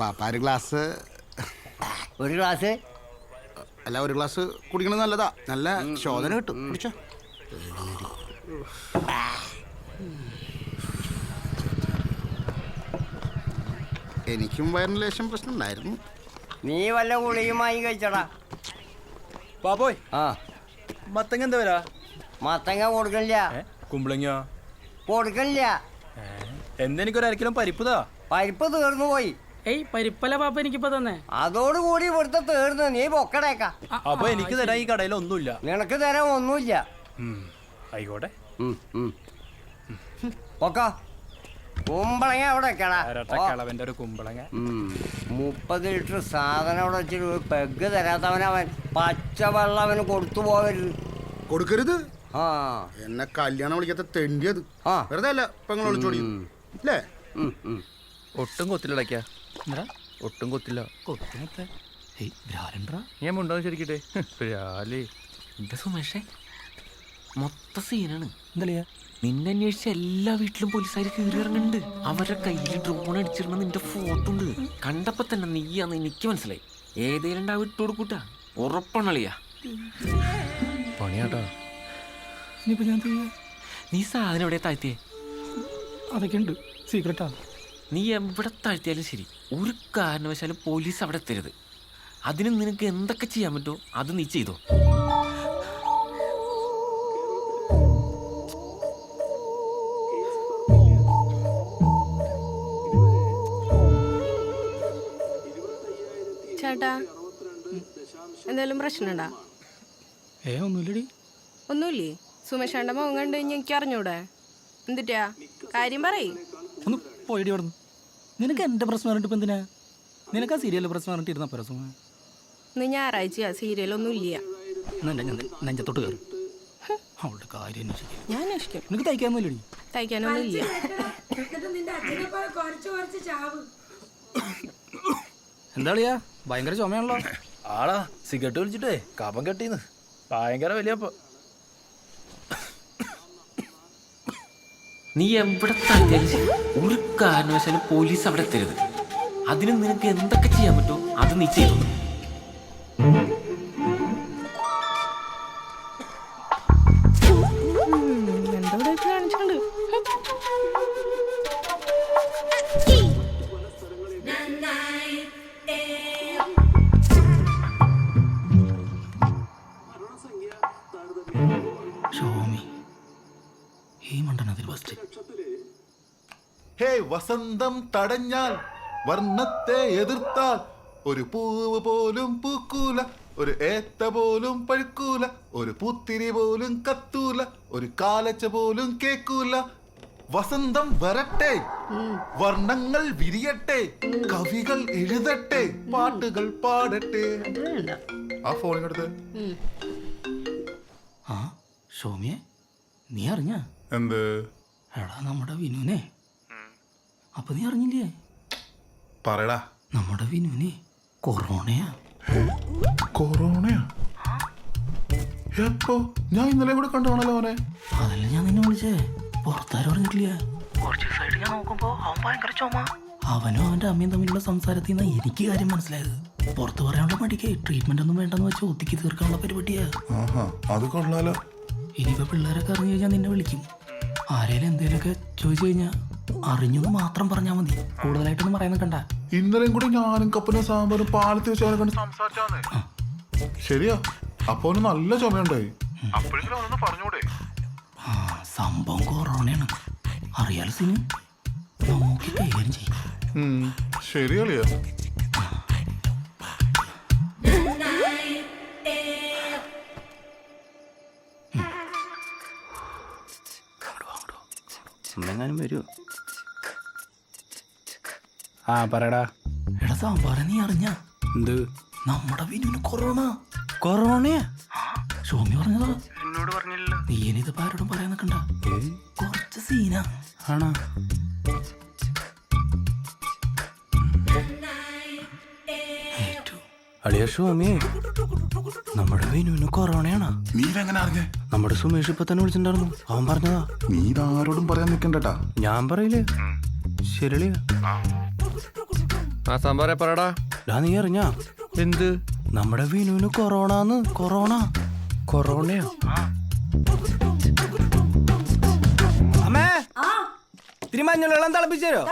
പാപ്പ ഒരു ഗ്ലാസ് അല്ല, ഒരു ഗ്ലാസ് കുടിക്കണത് നല്ലതാ. നല്ല ശോധന കിട്ടും. കുടിച്ചോ. എനിക്കും വയറിന് ലേശം പ്രശ്നം ഉണ്ടായിരുന്നു. നീ വല്ല ഗുളികയുമായി കഴിച്ചടാ. പാപ്പോയ്, ആ മത്തങ്ങ എന്താ വരാ? മത്തങ്ങ കൊടുക്കണില്ല. കുമ്പളങ്ങ കൊടുക്കണില്ല. എന്തെനിക്കൊരു അരക്കിലും പരിപ്പുതാ. പരിപ്പ് തീർന്നു പോയി. ഏയ് പരിപ്പല്ല പാപ്പ എനിക്കിപ്പോ തന്നെ. അതോടുകൂടി ഇവിടുത്തെ തീർന്നു. നീ പൊക്കടേക്ക. അപ്പൊ എനിക്ക് തരാൻ ഈ കടയിൽ ഒന്നുമില്ല. നിനക്ക് തരാൻ ഒന്നുമില്ല. ആയിക്കോട്ടെ. പൊക്ക. കുമ്പളങ്ങ അവിടെ വെക്കടാ. കളവന്റെ ഒരു കുമ്പളങ്ങ. 30 ലിറ്റർ സാധനം അവിടെ വെച്ചിട്ട് ഒരു പെഗ് തരാത്തവനവൻ പച്ചവെള്ളം അവന് കൊടുത്തു പോകരുത്. കൊടുക്കരുത്. ആ എന്നെ കല്യാണം വിളിക്കാത്ത തെണ്ടിയത്. വെറുതെ അല്ല പെങ്ങൾ വിളിച്ചോടി അല്ലേ? ഒട്ടും കൊത്തില്ലടയ്ക്ക. ഒട്ടും കൊത്തില്ല. ഞാൻ മുണ്ടോ ശരിക്കട്ടെ. എന്താ സുമേഷേ, മൊത്ത സീനാണ്. എന്താ നിന്നെ അന്വേഷിച്ച എല്ലാ വീട്ടിലും പോലീസുകാർ കയറി ഇറങ്ങുന്നുണ്ട്. അവരുടെ കയ്യിൽ ഡ്രോൺ അടിച്ചിരുന്ന നിന്റെ ഫോട്ടോ ഉണ്ട്. കണ്ടപ്പോ തന്നെ നീയാന്ന് എനിക്ക് മനസ്സിലായി. ഏതേലും ഉണ്ടാവും ഇട്ട് കൊടുക്കൂട്ടാ. ഉറപ്പാണളിയാ പണിയാട്ടാ. നീ സാധനം എവിടെ താഴ്ത്തിയേ? അതൊക്കെ ഉണ്ട്, സീക്രട്ടാ. നീ എവിടെ താഴ്ത്തിയാലും ശരി, ഒരു കാരണവശാലും പോലീസ് അവിടെ എത്തരുത്. അതിന് നിനക്ക് എന്തൊക്കെ ചെയ്യാൻ പറ്റുമോ അത് നീ ചെയ്തോ. ചേട്ടാ, എന്തെങ്കിലും പ്രശ്നമുണ്ടാ? ഒന്നുമില്ലടി. ഒന്നുമില്ലേ? സുമേഷേണ്ട മുഖം കണ്ടു കഴിഞ്ഞാൽ എനിക്ക് അറിഞ്ഞൂടെ? എന്തിട്ടാ കാര്യം പറയ്. ഒന്ന് പോയിടി അവിടെ നിന്ന്. നിനക്ക് എൻ്റെ പ്രശ്നം പറഞ്ഞിട്ട് ഇപ്പം എന്തിനാ? നിനക്ക് ആ സീരിയലിൽ പ്രശ്നം പറഞ്ഞിട്ട് ഇരുന്ന പോരാ സുമ. ഇന്ന് ഞായറാഴ്ചയാ, സീരിയലൊന്നും ഇല്ല. നെഞ്ചത്തോട്ട് കയറി അവളുടെ കാര്യം അന്വേഷിക്കും. ഞാൻ അന്വേഷിക്കും. നിനക്ക് തയ്ക്കാനൊന്നുമില്ലടി. തയ്ക്കാനൊന്നും ഇല്ല. എന്താളിയാ ഭയങ്കര ചുമയാണല്ലോ. ആളാ സിഗരറ്റ് വലിച്ചിട്ടേ കപം കെട്ടീന്ന്. ഭയങ്കര വലിയപ്പോ. നീ എവിടെ താഴ്ത്തിയാലും ശരി, ഒരു കാരണവശാലും പോലീസ് അവിടെ എത്തരുത്. അതിന് നിനക്ക് എന്തൊക്കെ ചെയ്യാൻ പറ്റുമോ അത് നീ ചെയ്തു. എന്തോടെ കാണിച്ചിട്ടുണ്ട്. വസന്തം തടഞ്ഞാൽ വർണ്ണത്തെ എതിർത്താൽ ഒരു പൂവ് പോലും പൂക്കൂല, ഒരു ഏത്ത പോലും പഴുക്കൂല, ഒരു പൂത്തിരി പോലും കത്തൂല, ഒരു കാലച്ച പോലും കേക്കൂല. വസന്തം വരട്ടെ, വർണ്ണങ്ങൾ വിരിയട്ടെ, കവികൾ എഴുതട്ടെ, പാട്ടുകൾ പാടട്ടെ. ആ ഫോണിനടുത്ത് സൗമ്യ, നീ അറിഞ്ഞ എന്ത്? എടാ നമ്മുടെ വിനുനെ. അപ്പൊ നീ അറിഞ്ഞില്ലേ? പറയടാ. നമ്മുടെ വിനുനെ കൊറോണയാ. കൊറോണയാ? എപ്പോ? ഞാൻ ഇന്നലെ കൂടെ കണ്ടാണല്ലോ അവനെ. അതല്ല ഞാൻ നിന്നെ വിളിച്ചേ. പുറത്താരും അറിഞ്ഞിട്ടില്ല. കുറച്ച് ദിവസമായിട്ട് ഞാൻ നോക്കുമ്പോ അവൻ ഭയങ്കര ചുമ. അവനും അവന്റെ അമ്മയും തമ്മിലുള്ള സംസാരത്തിൽ നിന്നാ എനിക്ക് കാര്യം മനസ്സിലായത്. പുറത്ത് പറയാനുള്ള മടിക്ക് ട്രീറ്റ്മെന്റ് ഒന്നും വേണ്ടെന്ന് വെച്ചാൽ ഒതുക്കി തീർക്കാനുള്ള പരിപാടിയാ. അത് കൊള്ളാലോ. ഇനിയിപ്പോ പിള്ളേരൊക്കെ അറിഞ്ഞു കഴിഞ്ഞാൽ നിന്നെ വിളിക്കും. ആരേലും എന്തേലൊക്കെ ചോദിച്ചു കഴിഞ്ഞാൽ അറിഞ്ഞെന്ന് മാത്രം പറഞ്ഞാൽ മതി. കൂടുതലായിട്ടൊന്നും പറയാൻ കണ്ട. ഇന്നലെയും കൂടി ഞാനും കപ്പനും സാമ്പാറും പാലത്ത് വെച്ച് അവനെ കണ്ട് സംസാരിച്ചാന്നേ. ശരിയാ, അപ്പൊ അവന് നല്ല ചുമയുണ്ടായി. സംഭവം കൊറോണയാണ്. അറിയാലോ സിനു. നോക്കി കൈകാര്യം ചെയ്യും. ശരിയല്ലയോ? എന്നെങ്ങാനും വരുമോ? ആ പറയടാ. എടാ സാമ്പാറ, നീ അറിഞ്ഞ എന്ത്? നമ്മുടെ വിനുവിന് കൊറോണ. കൊറോണയാ? സോമി പറഞ്ഞതാ. എന്നോട് പറഞ്ഞില്ല. നീ ഇനിത് ആരോടും പറയാൻ നിൽക്കണ്ട. കുറച്ച് സീനാ. ആണോ? അളിയ സ്വാമിയെ, നമ്മുടെ വിനുവിന് കൊറോണയാണോ? നീ എങ്ങനെ അറിഞ്ഞേ? നമ്മുടെ സുമേഷ് ഇപ്പൊ തന്നെ വിളിച്ചിട്ടുണ്ടായിരുന്നു. അവൻ പറഞ്ഞതാ. നീ ഇതാരോടും പറയാൻ നിൽക്കണ്ടട്ടാ. ഞാൻ പറയില്ലേ. ശരിയാ. ആ സംഭവം പറയടാ. നീ അറിഞ്ഞാ എന്ത്? നമ്മുടെ വിനുവിന് കൊറോണ. കൊറോണയോ? അമ്മേ ഇത്തിരി മഞ്ഞളെല്ലാം തിളപ്പിച്ചോ.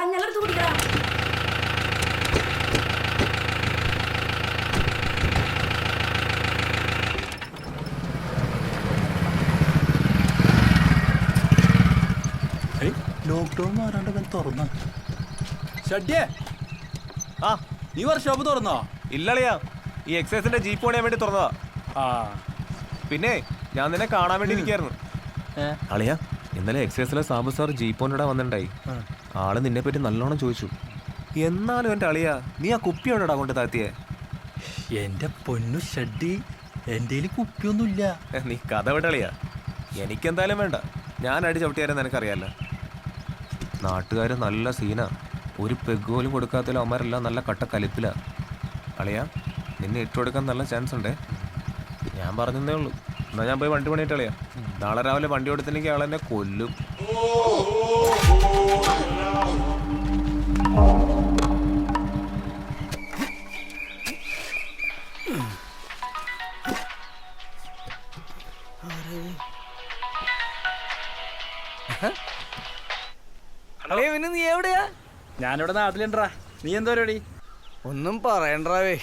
ലോക്ക്ഡൌൺ മാറാണ്ട് തുറന്ന ഷഡ്യേ ആ നീ വർക്ക്ഷോപ്പ് തുറന്നോ? ഇല്ലളിയാ, ഈ എക്സൈസിന്റെ ജീപ്പ് പണിയാൻ വേണ്ടി തുറന്നതാ. ആ പിന്നെ ഞാൻ നിന്നെ കാണാൻ വേണ്ടി ഇരിക്കായിരുന്നു. അളിയാ, ഇന്നലെ എക്സൈസിലെ സാബു സാർ ജീപ്പോണിടെ വന്നിട്ടുണ്ടായി. ആള് നിന്നെ പറ്റി നല്ലോണം ചോദിച്ചു. എന്നാലും എന്റെ അളിയാ, നീ ആ കുപ്പി എവിടെടാ കൊണ്ട് താത്തിയെ? എന്റെ പൊന്നു ഷഡ്ഡി, എന്റെ കുപ്പിയൊന്നുമില്ല. നീ കഥ വിടളിയാ. എനിക്കെന്തായാലും വേണ്ട, ഞാൻ അടി ചവിട്ടിയാരെന്ന് എനിക്കറിയാല്ല. നാട്ടുകാർ നല്ല സീനാ. ഒരു പെഗ് പോലും കൊടുക്കാത്തതിലും അവന്മാരെല്ലാം നല്ല കട്ട കലിപ്പിലാ. അളിയാ, നിന്നെ ഇട്ടുകൊടുക്കാൻ നല്ല ചാൻസ് ഉണ്ടേ. ഞാൻ പറഞ്ഞതേ ഉള്ളൂ. എന്നാൽ ഞാൻ പോയി വണ്ടി പണിയിട്ട് കളിയാ. നാളെ രാവിലെ വണ്ടി കൊടുത്തില്ലെങ്കിൽ ആളെന്നെ കൊല്ലും. നീ എവിടെയാ? ഞാനിവിടെ നാട്ടിലുണ്ടാ. നീ എന്താ പരിപാടി? ഒന്നും പറയണ്ടാവേ.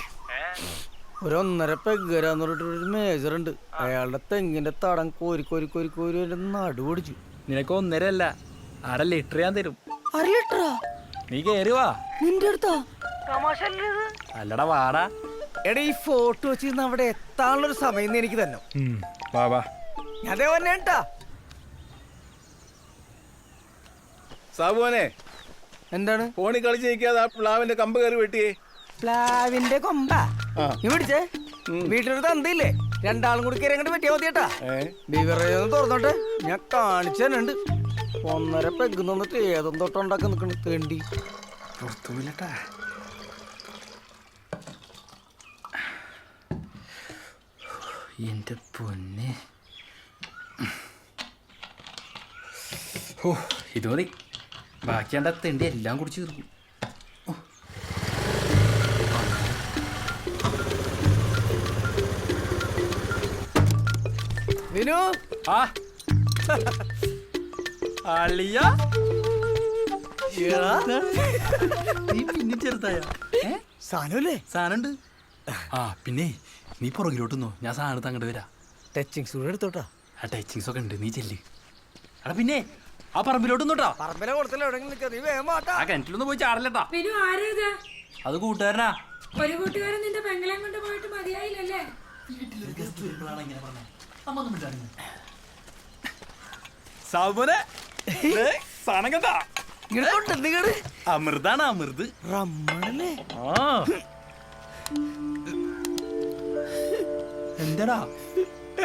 ഒരു 1.5 പെഗ്ഗരാന്ന് പറഞ്ഞിട്ടൊരു മേജർ ഉണ്ട്. അയാളുടെ തെങ്ങിന്റെ തടം കോരി നടുപൊടിച്ചു. നിനക്ക് 1.5 അല്ല 1/2 ലിറ്റർ ഞാൻ തരും. 1/2 ലിറ്ററാ? നീ കേറി വാ. നിന്റെ അടുത്താ? അല്ലടാ വാടാ. എടാ, ഈ ഫോട്ടോ വെച്ചിരുന്ന് അവിടെ എത്താനുള്ളൊരു സമയം എനിക്ക് തന്നെ. വാ ഞാൻ അതേ പറഞ്ഞേട്ടാ. സാബുവനെ എന്താണ്? ഫോണിൽ കളി ജയിക്കാതെ ആ പ്ലാവിന്റെ കമ്പ് കയറി വെട്ടിയേ. പ്ലാവിന്റെ കൊമ്പ നീ പിടിച്ചേ. വീട്ടിലൊരു തന്തയില്ലേ, 2 ആളും കൂടി കയറി അങ്ങോട്ട് വെട്ടിയാ മതിയേട്ടാ. ബീവറേജ് തുറന്നോട്ടെ, ഞാൻ കാണിച്ചു തന്നെ ഉണ്ട്. 1.5 പെഗ് നിന്നിട്ട് ഏതും തൊട്ടുണ്ടാക്കി നിൽക്കണ തേണ്ടി പുറത്തുമില്ലട്ടാ. എന്റെ പൊന്നെ, ഇത് മതി. ബാക്കി എൻ്റെ തെണ്ടി എല്ലാം കുടിച്ച് തീർക്കും. വിനു ആ അളിയ, നീ പിന്നെ ചെറുതായ സാധനല്ലേ? സാധനമുണ്ട്. ആ പിന്നെ നീ പുറകിലോട്ടുന്നോ, ഞാൻ സാധനത്ത് അങ്ങോട്ട് വരാം. ടച്ചിങ്സ് കൂടെ എടുത്തോട്ടാ. ആ ടച്ചിങ്സ് ഒക്കെ ഉണ്ട്, നീ ചെല്ല്. എടാ പിന്നെ ആ പറമ്പിലോട്ടൊന്നോട്ടാ. പറമ്പിലെ കൊടുത്തല്ലോ എവിടെയെങ്കിലും നിൽക്കാം. നീ വേഗം മാട്ടാ. ആ കിണറ്റിലൊന്നും പോയി ചാടല്ലട്ടാ. അത് കൂട്ടുകാരനാ. ഒരു കൂട്ടുകാരൻ നിന്റെ പെങ്ങളെ കൊണ്ട് പോയിട്ട് മതിയായില്ലല്ലേ? സാബുനെ സാധനം കണ്ടാ? ഇങ്ങോട്ട് അമൃതാണ്, അമൃത്. റമ്മണല്ലേ? ആ എന്താടാ?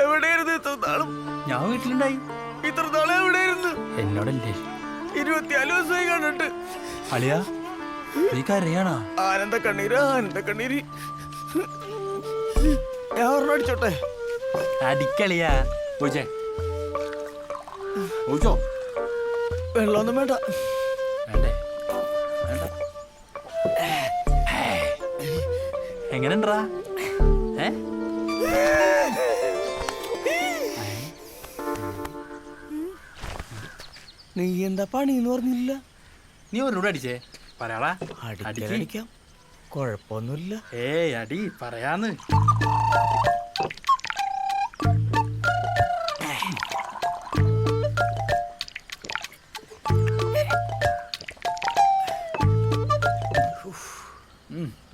എവിടെയായിരുന്നു ഇത്ര നാളും? ഞാൻ വീട്ടിലുണ്ടായി. ഇത്ര നാളും എവിടെയായിരുന്നു? എന്നോടല്ലേ? 24 ദിവസമായി കണ്ടിട്ട്. അളിയാ, നീ കരയാണാ? ആനന്ദ കണ്ണീര്. ഞാൻ ഒരെണ്ണം അടിച്ചോട്ടെ. അടിക്കളിയാ. ഓച്ചോ വെള്ളമൊന്നും വേണ്ട. വേണ്ടേ? വേണ്ട. എങ്ങനെണ്ടാ? നീ എന്താ പണിന്ന് പറഞ്ഞില്ല? നീ ഒരോട് അടിച്ചേ പറയാളാ. അടിക്കാം, കുഴപ്പമൊന്നുമില്ല. ഏയ് അടി പറയാന്ന്.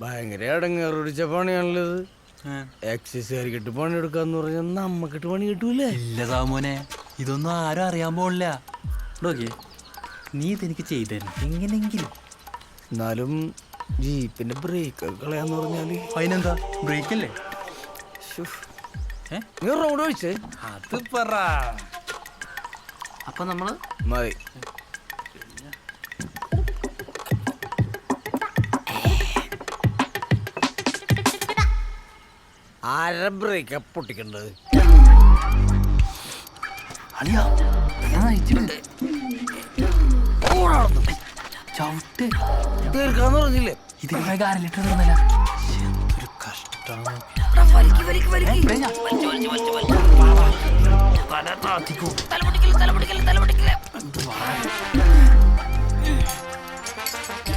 ഭയങ്കര അടങ്ങേറ് പിടിച്ച പണിയാണല്ലത്. എക്സസൈസുകാരിക്കിട്ട് പണിയെടുക്കാന്ന് പറഞ്ഞാൽ നമ്മക്കിട്ട് പണി കിട്ടൂലേ? ഇല്ല സാമോനെ, ഇതൊന്നും ആരും അറിയാൻ പോണില്ല. നോക്കിയേ, നീ ഇതെനിക്ക് ചെയ്തരും എങ്ങനെങ്കിലും. എന്നാലും ജീപ്പിന്റെ ബ്രേക്ക് കളയാന്ന് പറഞ്ഞാല് അതിനെന്താ, ബ്രേക്ക് അല്ലേ? നീ റോഡ് ഒഴിച്ചേ. അത് പറ. അപ്പൊ നമ്മള് മതി. ആര ബ്രേക്കാ പൊട്ടിക്കേണ്ടത്? അളിയാ ചവിട്ട് തീർക്കാന്ന് പറഞ്ഞില്ലേ? ഇതിന് കാരലിട്ട് തീർന്നില്ല. എന്തൊരു കഷ്ടമാണ്.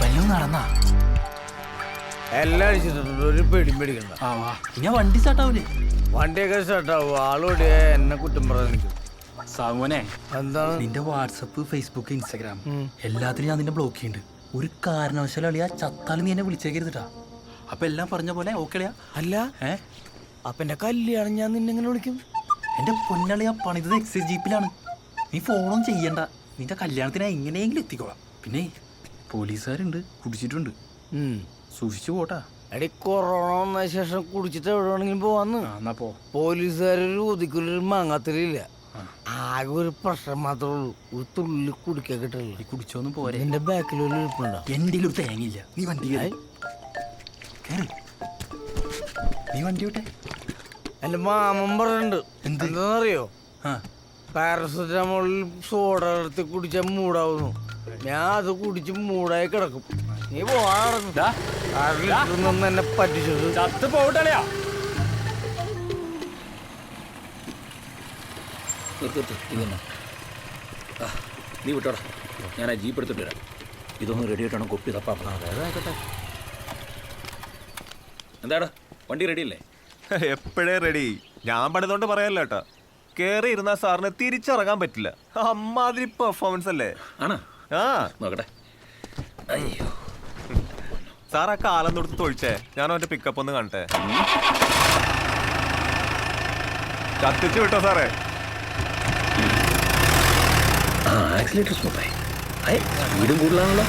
വല്ലതും നടന്നാ എല്ലാം അടിച്ചിട്ടുണ്ട്, ഒരു പേടിയും പേടിക്കണ്ട. ഞാൻ വണ്ടി സ്റ്റാർട്ടാവൂലേ? വണ്ടിയൊക്കെ സ്റ്റാർട്ടാവും. ആളോടിയ എന്നെ കുറ്റം പറയാൻ നിൽക്കും. സാമോനെ, എന്താണ് നിന്റെ വാട്സപ്പ്, ഫേസ്ബുക്ക്, ഇൻസ്റ്റാഗ്രാം എല്ലാത്തിലും ഞാൻ നിന്നെ ബ്ലോക്ക് ചെയ്യുന്നുണ്ട്. ഒരു കാരണവശാലും അളിയാ ചത്താലും നീ എന്നെ വിളിച്ചേക്കരുതിട്ടാ. അപ്പൊ എല്ലാം പറഞ്ഞ പോലെ ഓക്കെ അളിയാ? അല്ല അപ്പൊ എന്റെ കല്യാണം ഞാൻ നിന്നെങ്ങനെ വിളിക്കും? എന്റെ പൊന്നളിയാ പണിതത് എക്സൈസ് ജീപ്പിലാണ്. നീ ഫോണും ചെയ്യണ്ട. നിന്റെ കല്യാണത്തിന് എങ്ങനെയെങ്കിലും എത്തിക്കോളാം. പിന്നെ പോലീസുകാരുണ്ട്, കുടിച്ചിട്ടുണ്ട്, സൂക്ഷിച്ചു പോട്ടാ. എടി കൊറോണ വന്ന ശേഷം കുടിച്ചിട്ട് എവിടെ വേണമെങ്കിലും പോവാന്ന്. എന്നാ പോ. പോലീസുകാരൊരു ഊതിക്കുള്ളൊരു മാങ്ങാത്തിരില്ല. ആകെ ഒരു പ്രശ്നം മാത്രമേ ഉള്ളൂ, ഒരു തുള്ളി കുടിക്കാൻ കിട്ടില്ല. ഈ കുടിച്ചോന്നും പോരെ. എന്റെ ബാക്കിലൊരു ഇരിപ്പുണ്ടോ? എന്റെ ഒരു തേങ്ങയില്ല. നീ വണ്ടി കേറി. നീ വണ്ടി വിട്ടെ. എന്റെ മാമൻ പറഞ്ഞിട്ടുണ്ട്. എന്താണെന്നറിയോ? പാരസെറ്റമോളിൽ സോഡ എടുത്ത് കുടിച്ചാൽ മൂടാവുന്നു. ഞാൻ അത് കുടിച്ച് മൂടായി കിടക്കും. നീ പോവാറും എന്നെ പറ്റിച്ചത് ചത്ത് പോകട്ടളിയാ. നീ വിട്ടോടാ, ഞാൻ ആ ജീപ്പ് എടുത്തിട്ട് വരാം. ഇതൊന്നും റെഡി ആയിട്ടാണ് കൊപ്പി തപ്പാ. അതായിക്കോട്ടെ. എന്താടാ വണ്ടി റെഡി അല്ലേ? എപ്പോഴേ റെഡി. ഞാൻ പണിതുകൊണ്ട് പറയല്ല കേട്ടാ. കേറി ഇരുന്ന സാറിന് തിരിച്ചിറങ്ങാൻ പറ്റില്ല. അമ്മാതിരി പെർഫോമൻസ് അല്ലേ? ആണോ? ആ നോക്കട്ടെ. അയ്യോ സാർ ആ കാലം തൊടുത്ത് തൊഴിച്ചേ. ഞാൻ അവന്റെ പിക്കപ്പ് ഒന്ന് കാണട്ടെ. കത്തിച്ചു വിട്ടോ സാറേ. ആക്സിലേറ്റർ സ്മൂത്തായി. സ്പീഡും കൂടുതലാണല്ലോ.